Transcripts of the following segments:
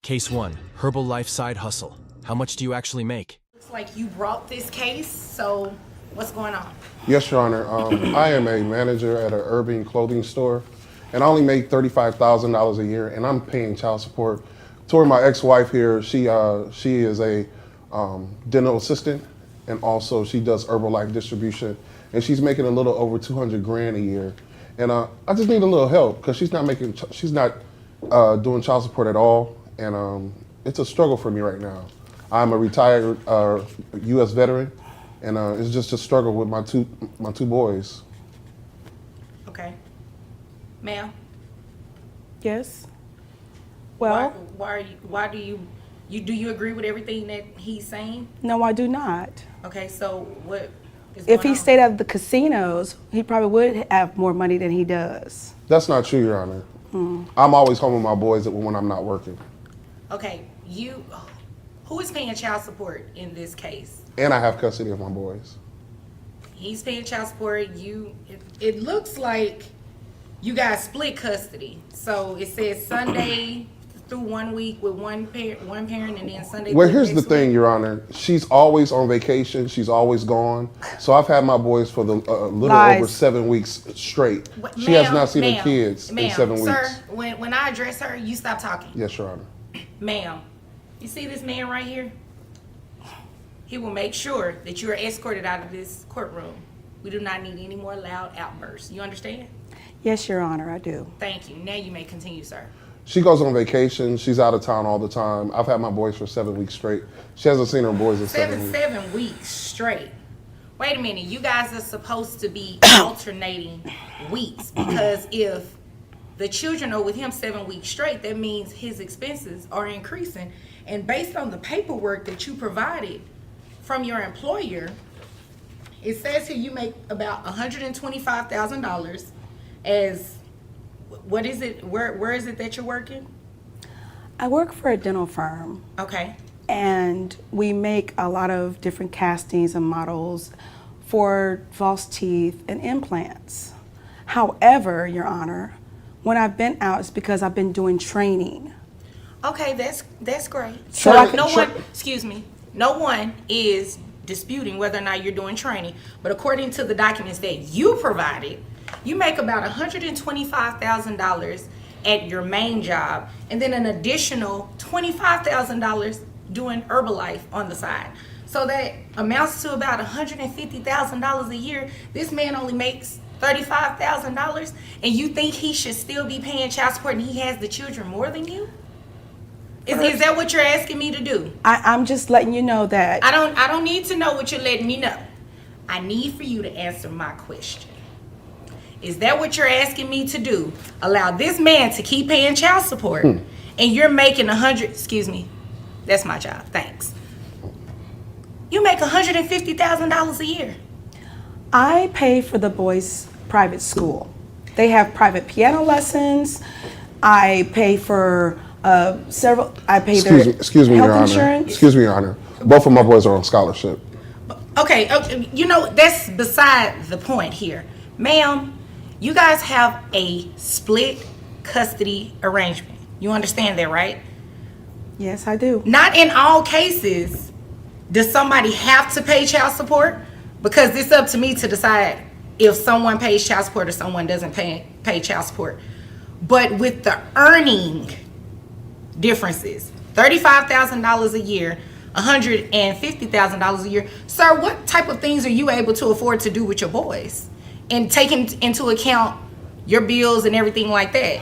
Case 1, Herbalife Side Hustle. How much do you actually make? Looks like you brought this case, so what's going on? Yes, Your Honor. I am a manager at an urban clothing store, and I only make $35,000 a year, and I'm paying child support. Tori, my ex-wife here, she is a dental assistant, and also she does Herbalife distribution, and she's making a little over 200 grand a year. And I just need a little help because she's not doing child support at all, and it's a struggle for me right now. I'm a retired U.S. veteran, and it's just a struggle with my two boys. Okay. Ma'am? Yes. Well, why do you agree with everything that he's saying? no, I do not. Okay, so what is If going he on? stayed at the casinos, he probably would have more money than he does. That's not true, Your Honor. I'm always home with my boys when I'm not working. Okay, who is paying child support in this case? And I have custody of my boys. He's paying child support. It looks like you guys split custody. So it says Sunday through 1 week with one parent, and then Sunday. Well, through here's the next thing, week. Your Honor. She's always on vacation. She's always gone. So I've had my boys for the little Lies. over 7 weeks straight. What- She has ma'am, not seen her ma'am, kids in ma'am, 7 Sir, weeks. when I address her, you stop talking. Yes, Your Honor. Ma'am, you see this man right here? He will make sure that you are escorted out of this courtroom. We do not need any more loud outbursts. You understand? Yes, Your Honor, I do. Thank you. Now you may continue, sir. She goes on vacation. She's out of town all the time. I've had my boys for 7 weeks straight. She hasn't seen her boys in 7 weeks. 7 weeks straight. Wait a minute. You guys are supposed to be alternating weeks, because if the children are with him 7 weeks straight, that means his expenses are increasing. And based on the paperwork that you provided from your employer, it says here you make about $125,000 as, what is it? Where is it that you're working? I work for a dental firm, Okay. and we make a lot of different castings and models for false teeth and implants. However, Your Honor, when I've been out, it's because I've been doing training. Okay, that's great. So So I can- no one, excuse me, no one is disputing whether or not you're doing training, but according to the documents that you provided, you make about $125,000 at your main job, and then an additional $25,000 doing Herbalife on the side. So that amounts to about $150,000 a year. This man only makes $35,000, and you think he should still be paying child support, and he has the children more than you? Is that what you're asking me to do? I'm just letting you know that I don't need to know what you're letting me know. I need for you to answer my question. Is that what you're asking me to do? Allow this man to keep paying child support, and you're making excuse me, that's my job, thanks. You make $150,000 a year. I pay for the boys' private school. They have private piano lessons. I pay for I pay their Excuse me, Your health Honor. insurance. Excuse me, Your Honor. Both of my boys are on scholarship. Okay, you know, that's beside the point here. Ma'am, you guys have a split custody arrangement. You understand that, right? Yes, I do. Not in all cases does somebody have to pay child support, because it's up to me to decide if someone pays child support or someone doesn't pay child support. But with the earning differences, $35,000 a year, $150,000 a year, sir, what type of things are you able to afford to do with your boys, and taking into account your bills and everything like that?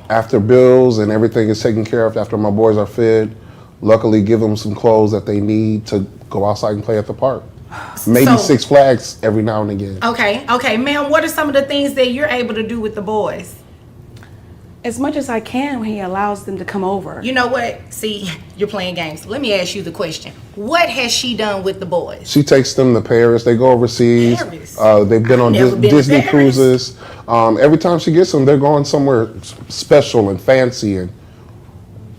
After bills and everything is taken care of, after my boys are fed, luckily give them some clothes that they need to go outside and play at the park. Maybe So- Six Flags every now and again. Okay, ma'am, what are some of the things that you're able to do with the boys? As much as I can when he allows them to come over. You know what? See, you're playing games. Let me ask you the question. What has she done with the boys? She takes them to Paris. They go overseas. Paris? They've been on never been to Disney Paris. cruises. Every time she gets them, they're going somewhere special and fancy and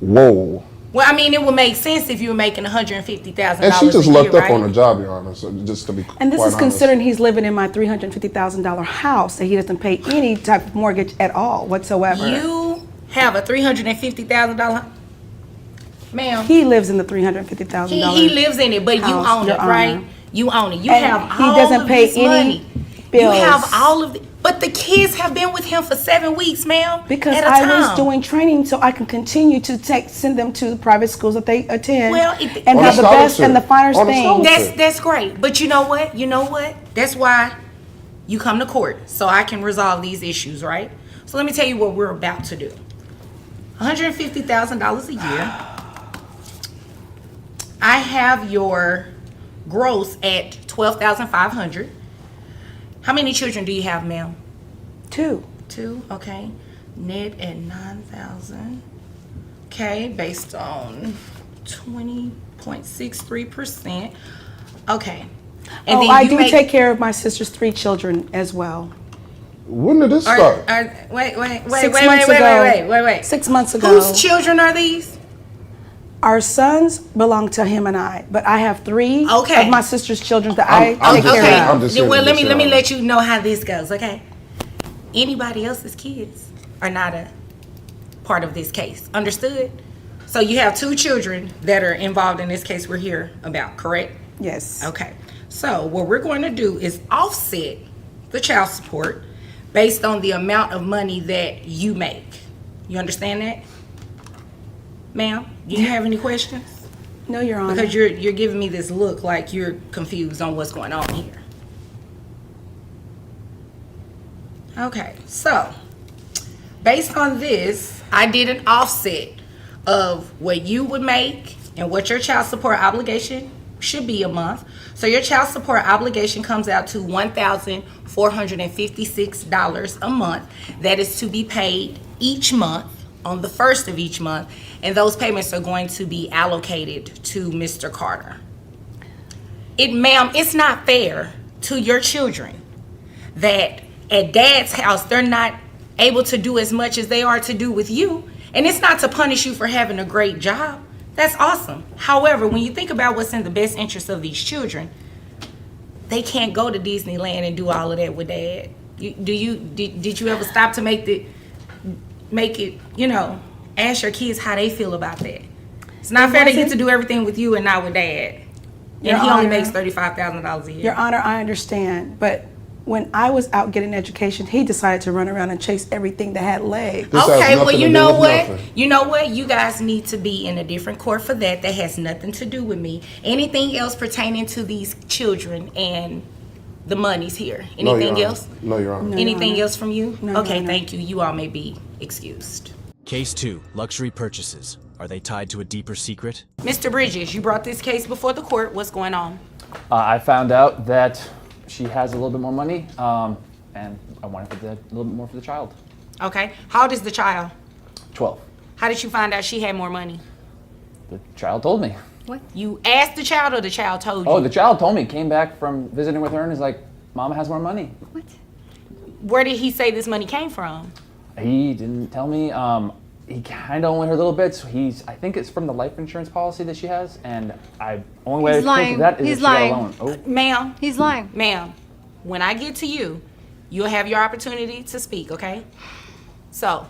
whoa. Well, I mean, it would make sense if you were making $150,000 And she just a lucked year, up right? on her job, Your Honor. So just to be And this quite is honest. considering he's living in my $350,000 house that he doesn't pay any type of mortgage at all whatsoever. You have a $350,000. Ma'am. He lives in the $350,000. He lives in it, but you house, own it, Your Honor. right? You own it. You And have he all doesn't of pay this any money. bills. You have all of the, but the kids have been with him for 7 weeks, ma'am. Because at a I time. was doing training so I can continue to send them to the private schools that they attend Well, and On have a the best scholarship. and the finest On a things. scholarship. That's great. But you know what? You know what? That's why you come to court, so I can resolve these issues, right? So let me tell you what we're about to do. $150,000 a year. I have your gross at $12,500. How many children do you have, ma'am? 2. 2, okay. Net at $9,000. Okay, based on 20.63%. Okay. And I you do make- take care of my sister's 3 children as well. When did this Are- start? wait. 6 months ago. Wait. 6 months ago. Whose children are these? Our sons belong to him and I, but I have 3 Okay. of my sister's children that I'm I take just care saying, of. I'm just here Well, to let me get you let you know how this goes, okay? Anybody else's kids are not a part of this case. Understood? So you have 2 children that are involved in this case we're here about, correct? Yes. Okay. So what we're going to do is offset the child support based on the amount of money that you make. You understand that? Ma'am, do you have any questions? No, Your Honor. Because you're giving me this look like you're confused on what's going on here. Okay, so based on this, I did an offset of what you would make and what your child support obligation should be a month. So your child support obligation comes out to $1,456 a month. That is to be paid each month on the first of each month, and those payments are going to be allocated to Mr. Carter. Ma'am, it's not fair to your children that at dad's house they're not able to do as much as they are to do with you. And it's not to punish you for having a great job. That's awesome. However, when you think about what's in the best interest of these children, they can't go to Disneyland and do all of that with dad. Did you ever stop to make it, ask your kids how they feel about that? It's not fair they get to do everything with you and not with dad. Your And he only Honor, makes $35,000 a year. Your Honor, I understand, but when I was out getting education, he decided to run around and chase everything that had legs. This has Okay, well, nothing you to do know with what? nothing. You know what? You guys need to be in a different court for that. That has nothing to do with me. Anything else pertaining to these children and the money's here? No, Your Anything Honor. else? No, Your Honor. No. Anything Honor. else from you? No, Your Okay, Honor. thank you. You all may be excused. Case 2, luxury purchases. Are they tied to a deeper secret? Mr. Bridges, you brought this case before the court. What's going on? I found out that she has a little bit more money, and I wanted a little bit more for the child. Okay. How old is the child? 12. How did you find out she had more money? The child told me. What? You asked the child or the child told you? Oh, the child told me. Came back from visiting with her and is like, Mama has more money. Where did he say this money came from? He didn't tell me. He kind of only heard little bits. I think it's from the life insurance policy that she has, and only way I He's think lying. of that is He's if she got a lying. loan. Oh, Ma'am, He's lying. ma'am, when I get to you, you'll have your opportunity to speak, okay? So,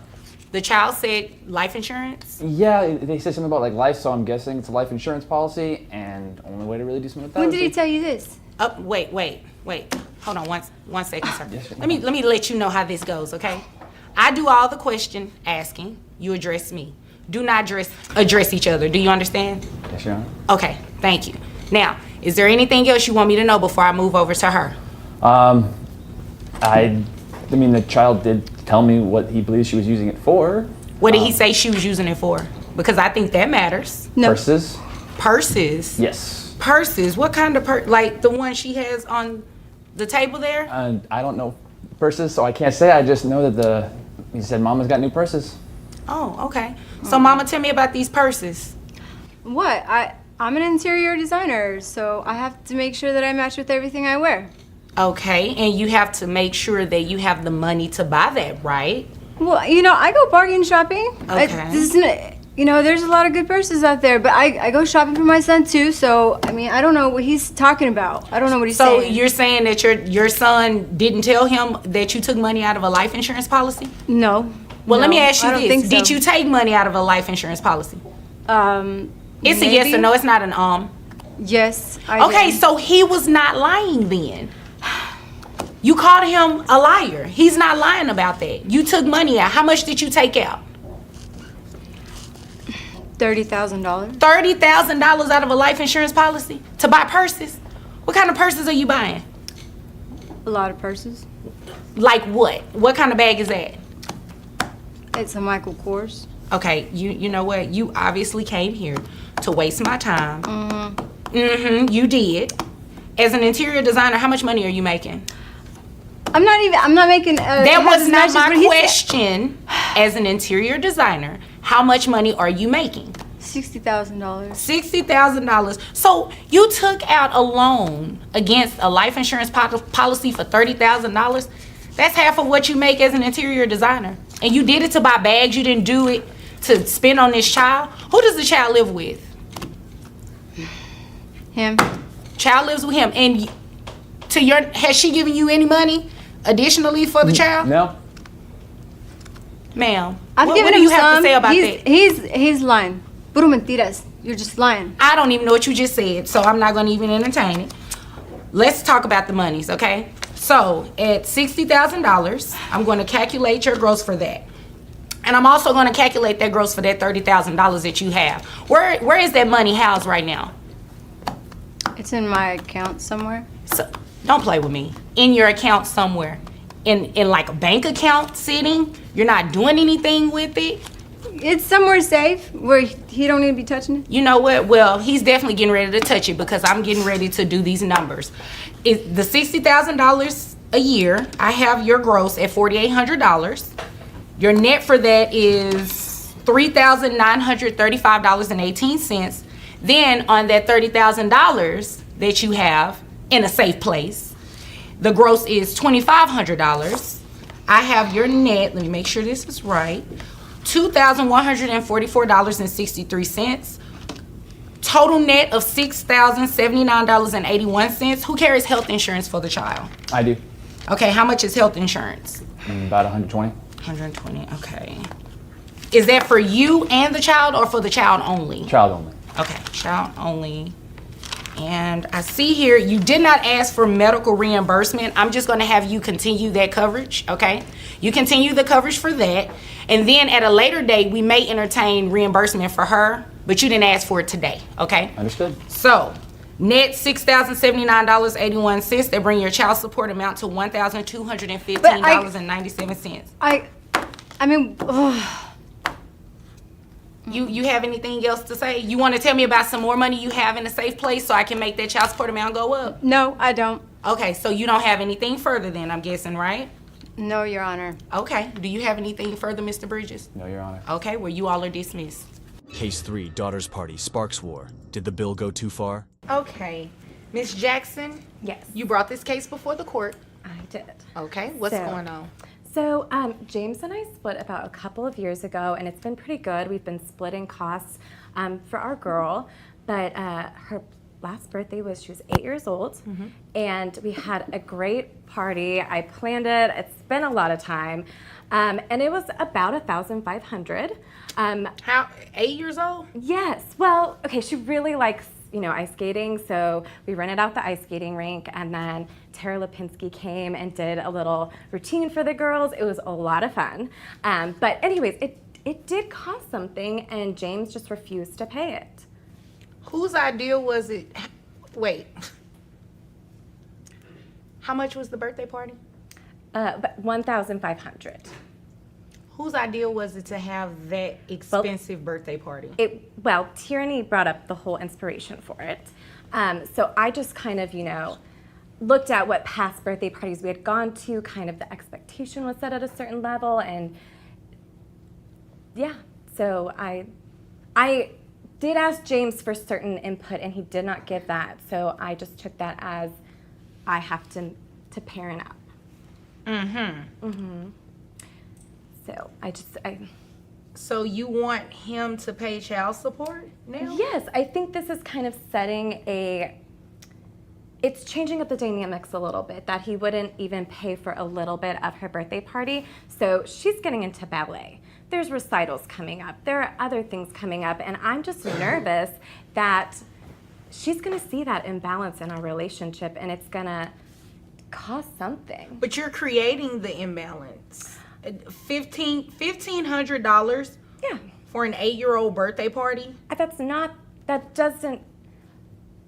the child said life insurance? yeah, they said something about like life, so I'm guessing it's a life insurance policy, and only way to really do something with that. When is did he if- tell you this? Wait. Hold on one second, sir. Yes, Let me let you know how this goes, okay? I do all the question asking. You address me. Do not address each other. Do you understand? Yes, Your Honor. Okay, thank you. Now, is there anything else you want me to know before I move over to her? I mean, the child did tell me what he believes she was using it for. What did he say she was using it for? Because I think that matters. No. Purses. Purses. Yes. Purses. What kind of like the one she has on the table there? I don't know purses, so I can't say. I just know that he said Mama's got new purses. Oh, okay. So, Mama, tell me about these purses. What? I'm an interior designer, so I have to make sure that I match with everything I wear. Okay, and you have to make sure that you have the money to buy that, right? Well, I go bargain shopping. Okay. There's a lot of good purses out there, but I go shopping for my son too, so, I don't know what he's talking about. I don't know what he's So saying. you're saying that your son didn't tell him that you took money out of a life insurance policy? No. Well, let No, me ask you I don't this. think so. Did you take money out of a life insurance policy? It's a yes or no. It's not an Yes, I Okay, did. so he was not lying then. You called him a liar. He's not lying about that. You took money out. How much did you take out? $30,000. $30,000 out of a life insurance policy to buy purses? What kind of purses are you buying? A lot of purses. Like what? What kind of bag is that? It's a Michael Kors. Okay, you know what? You obviously came here to waste my time. You did. As an interior designer, how much money are you making? I'm not making. That was as not much as my what he said. question. As an interior designer, how much money are you making? $60,000. $60,000. So you took out a loan against a life insurance policy for $30,000. That's half of what you make as an interior designer. And you did it to buy bags. You didn't do it to spend on this child. Who does the child live with? Him. Child lives with him. And has she given you any money additionally for the child? No. Ma'am, I've what given do him you have some. to say about that? He's lying. Puro mentiras. You're just lying. I don't even know what you just said, so I'm not going to even entertain it. Let's talk about the monies, okay? So at $60,000, I'm going to calculate your gross for that. And I'm also going to calculate that gross for that $30,000 that you have. Where is that money housed right now? It's in my account somewhere. So, don't play with me. In your account somewhere. In like a bank account sitting? You're not doing anything with it? It's somewhere safe where he don't need to be touching it. You know what? Well, he's definitely getting ready to touch it because I'm getting ready to do these numbers. The $60,000 a year, I have your gross at $4,800. Your net for that is $3,935.18. Then on that $30,000 that you have in a safe place, the gross is $2,500. I have your net, let me make sure this is right, $2,144.63. Total net of $6,079.81. Who carries health insurance for the child? I do. Okay, how much is health insurance? About 120. 120, okay. Is that for you and the child or for the child only? Child only. Okay, child only. And I see here you did not ask for medical reimbursement. I'm just going to have you continue that coverage, okay? You continue the coverage for that. And then at a later date, we may entertain reimbursement for her, but you didn't ask for it today, okay? Understood. So, net $6,079.81. That bring your child support amount to $1,215.97. I mean, ugh. You have anything else to say? You want to tell me about some more money you have in a safe place so I can make that child support amount go up? No, I don't. Okay, so you don't have anything further then, I'm guessing, right? No, Your Honor. Okay, do you have anything further, Mr. Bridges? No, Your Honor. Okay, well, you all are dismissed. Case 3, Daughter's Party, Sparks War. Did the bill go too far? Okay, Ms. Jackson, Yes, you brought this case before the court. I did. Okay, what's So- going on? So James and I split about a couple of years ago, and it's been pretty good. We've been splitting costs for our girl, but her last birthday she was 8 years old, and we had a great party. I planned it. It's been a lot of time, and it was about $1,500. How, 8 years old? Yes. Well, okay, she really likes, ice skating, so we rented out the ice skating rink, and then Tara Lipinski came and did a little routine for the girls. It was a lot of fun. But anyways, it did cost something, and James just refused to pay it. Whose idea was it? Wait. How much was the birthday party? But $1,500. Whose idea was it to have that expensive birthday party? Well, Tierney brought up the whole inspiration for it. So I just kind of, looked at what past birthday parties we had gone to, kind of the expectation was set at a certain level, and yeah, so I did ask James for certain input, and he did not give that, so I just took that as I have to parent up. So So you want him to pay child support now? Yes, I think this is kind of it's changing up the dynamics a little bit, that he wouldn't even pay for a little bit of her birthday party. So she's getting into ballet. there's recitals coming up. There are other things coming up, and I'm just nervous that she's gonna see that imbalance in our relationship, and it's gonna cause something. But you're creating the imbalance. $1,500 Yeah. for an 8-year-old birthday party?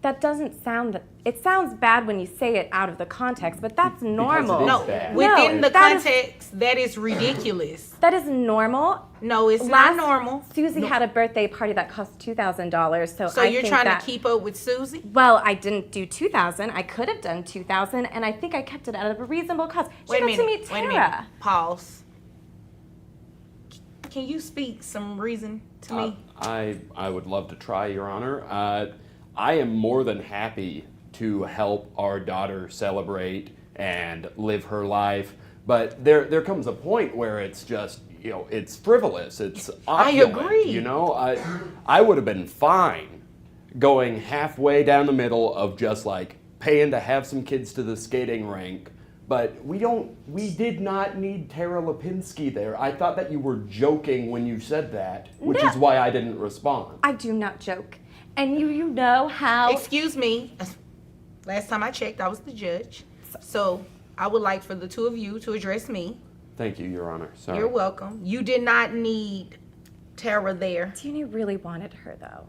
That doesn't sound, it sounds bad when you say it out of the context, but that's normal. it is No, bad. within the that is- context, that is ridiculous. That is normal. No, it's not normal. Susie had a birthday party that cost $2,000, so So I you're think trying that, to keep up with Susie? Well, I didn't do 2,000. I could have done 2,000, and I think I kept it at a reasonable cost. She Wait a got minute. to meet Wait a Tara. minute. Pause. Can you speak some reason to me? I would love to try, Your Honor. I am more than happy to help our daughter celebrate and live her life, but there comes a point where it's just, you know, it's frivolous, it's opulent, agree. you know? I would have been fine going halfway down the middle of just like paying to have some kids to the skating rink, but we did not need Tara Lipinski there. I thought that you were joking when you said that, which is why I didn't respond. I do not joke. And you know how... Excuse me. Last time I checked, I was the judge. So I would like for the two of you to address me. Thank you, Your Honor. Sorry. You're welcome. You did not need Tara there. Tierney really wanted her, though.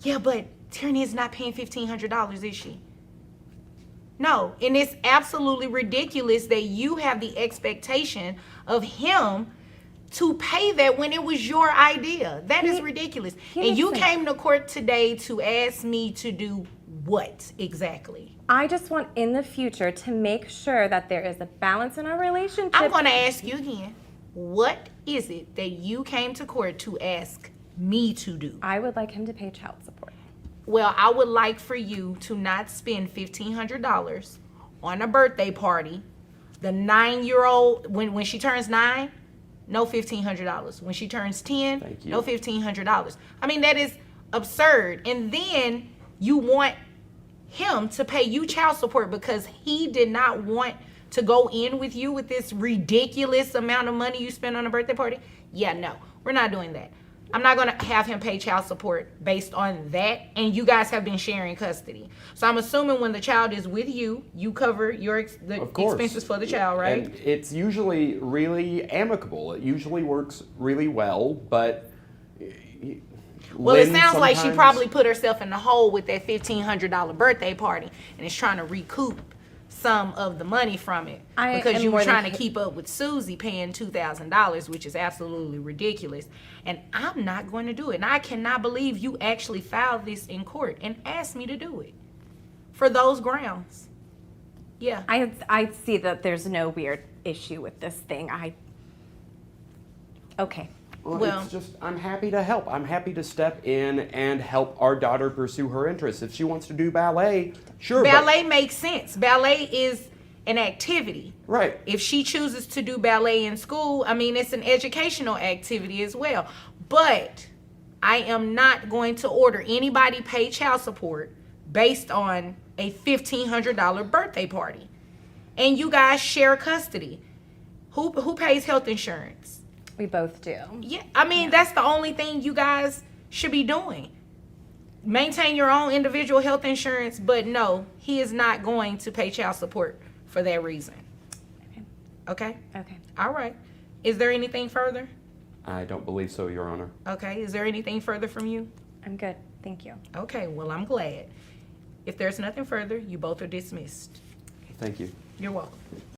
Yeah, but Tierney is not paying $1,500, is she? No, and it's absolutely ridiculous that you have the expectation of him to pay that when it was your idea. That is ridiculous. And you came to court today to ask me to do what exactly? I just want in the future to make sure that there is a balance in our relationship. I'm going to ask you again. What is it that you came to court to ask me to do? I would like him to pay child support. Well, I would like for you to not spend $1,500 on a birthday party. The 9-year-old, when she turns 9, no $1,500. When she turns 10, Thank you. no $1,500. I mean, that is absurd. And then you want him to pay you child support because he did not want to go in with you with this ridiculous amount of money you spend on a birthday party? Yeah, no, we're not doing that. I'm not going to have him pay child support based on that, and you guys have been sharing custody. So I'm assuming when the child is with you, you cover the Of course. expenses for the child, right? And it's usually really amicable. It usually works really well, but Well, it Lynn sounds like she sometimes- probably put herself in the hole with that $1,500 birthday party and is trying to recoup some of the money from it I because am you were more than trying to ha- keep up with Susie paying $2,000, which is absolutely ridiculous. And I'm not going to do it. And I cannot believe you actually filed this in court and asked me to do it for those grounds. Yeah. I see that there's no weird issue with this thing. Okay. Well- it's just, I'm happy to help. I'm happy to step in and help our daughter pursue her interests. If she wants to do ballet, sure. but- Ballet makes sense. Ballet is an activity. Right. If she chooses to do ballet in school, I mean, it's an educational activity as well. But I am not going to order anybody pay child support based on a $1,500 birthday party. And you guys share custody. Who pays health insurance? We both do. Yeah, I mean, that's the only thing you guys should be doing. Maintain your own individual health insurance, but no, he is not going to pay child support for that reason. Okay? Okay. All right. Is there anything further? I don't believe so, Your Honor. Okay. Is there anything further from you? I'm good. Thank you. Okay, well, I'm glad. If there's nothing further, you both are dismissed. Thank you. You're welcome.